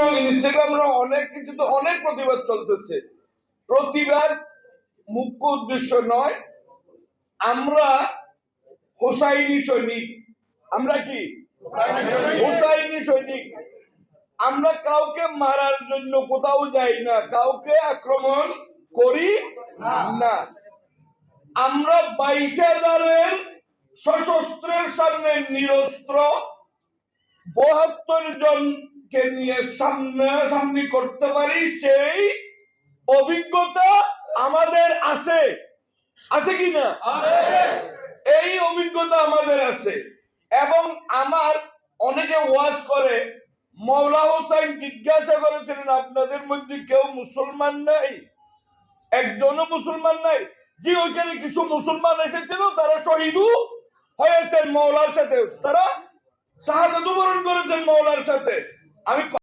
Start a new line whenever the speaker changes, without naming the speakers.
ইনস্টাগ্রামে অনেক কিছুতে অনেক প্রতিবাদ চলতেছে। প্রতিবাদ মুখ্য উদ্দেশ্য নয়। আমরা হোসাইনি সৈনিক। আমরা কি হোসাইনি সৈনিক? আমরা কাউকে মারার জন্য কোথাও যাই না, কাউকে আক্রমণ করি না। আমরা 22,000-এর সশস্ত্রের সামনে নিরস্ত্র 72 জনকে নিয়ে সামনাসামনি করতে পারি, সেই অভিজ্ঞতা আমাদের আছে। আছে কি না? এই অভিজ্ঞতা আমাদের আছে। এবং আমার অনেকে ওয়াজ করে, মৌলা হোসেন জিজ্ঞাসা করেছিলেন, আপনাদের মধ্যে কেউ মুসলমান নাই? একজনও মুসলমান নাই? জি, ওইখানে কিছু মুসলমান এসেছিল, তারা শহীদও হয়েছেন মৌলার সাথে, তারা শাহাদাত বরণ করেছেন মৌলার সাথে। আমি